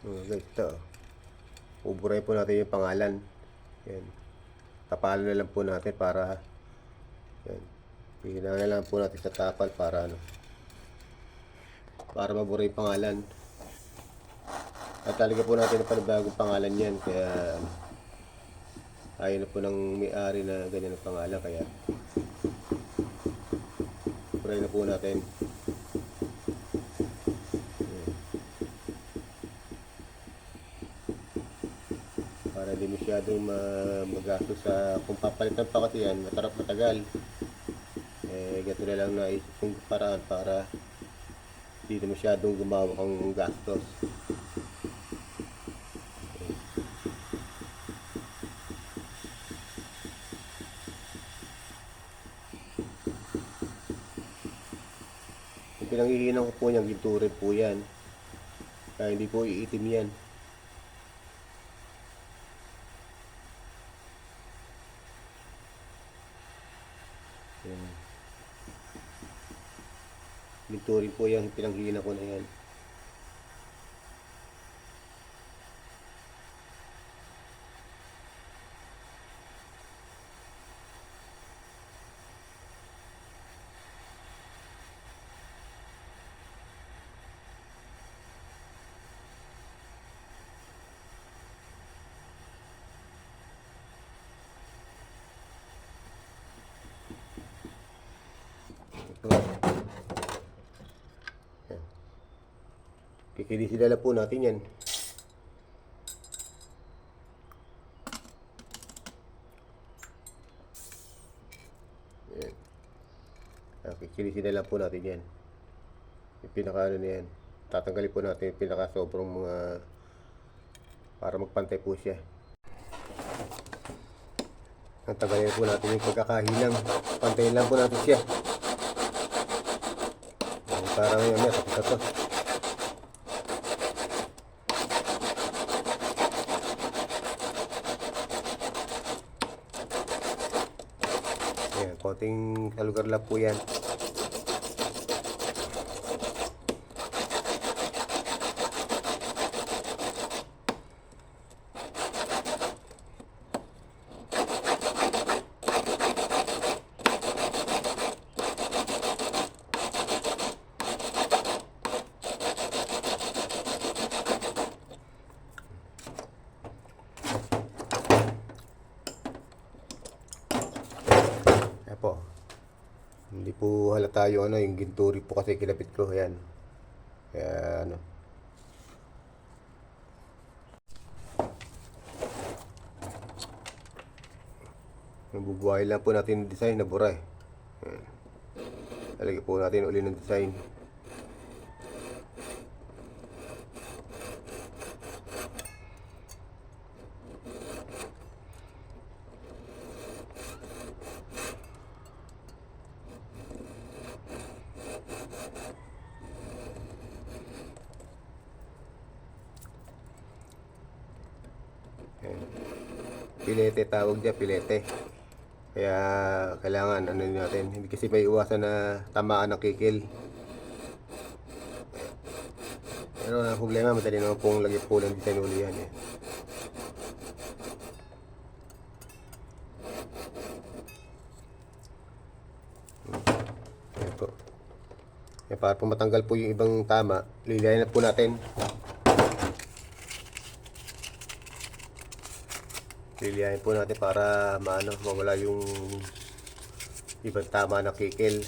Guys, ito. Uburay po natin yung pangalan. Yan. Tapalan na lang po natin para yan. Pilihan na lang po natin sa tapal para para maburay yung pangalan. At talaga po natin ang panibagong pangalan yan. Kaya ayaw na po ng may-ari na ganyan ang pangalan. Kaya buray na po natin. Para hindi masyadong magastos sa kung papalitan pa kasi yan, matagal. Gato na lang naisip kong paraan para hindi na masyadong gumawak ang gastos. Yung pinanghihinan ko po niyang ginturin po yan. Kaya hindi po iitim yan. Ginturin po yung pinanghihinan ko na yan. Kikilisin na lang po natin yan. Yan. Kikilisin na lang po natin yan. Yung pinaka ano na yan. Tatanggalin po natin yung pinaka sobrang mga para magpantay po siya. Tatanggalin po natin yung pagkakahilang. Pantayin lang po natin siya. Para ngayon yan, tapos na to. Ayan, konting kalugar lang po yan. Po. Hindi po halata yung yung ginturi po kasi kinapit ko. Ayan. Kaya Nabubuhay lang po natin yung design na buray. Ayan. Talagyan po natin uli ng design. Pilete tawag niya, pilete. Kaya kailangan natin, hindi kasi may iwasan na tamaan ng kikil. Pero ang problema, madali naman pong lagyan po ng design uli yan. Ayan po. Para po matanggal po yung ibang tama, lilihain na po natin. Lilihain po natin para mawala yung ibang tama na kikil.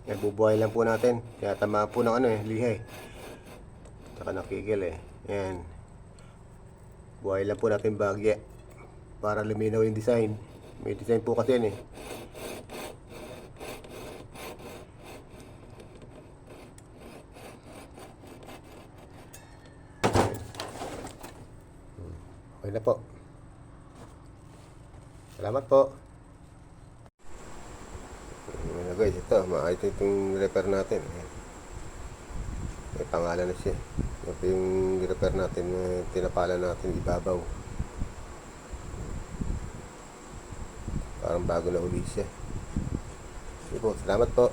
Yan, bubuhay lang po natin. Kaya tama po ng lihay. Tsaka nakikil Yan. Buhay lang po natin bagya para luminaw yung design. May design po kasi yan eh. Okay na po. Salamat po. Ayan na guys, ito. Maayos itong repair natin. Ayan. May pangalan na siya. Ito yung repair natin. Tinapalan natin ibabaw. Parang bago na uli siya. Sige po, salamat po.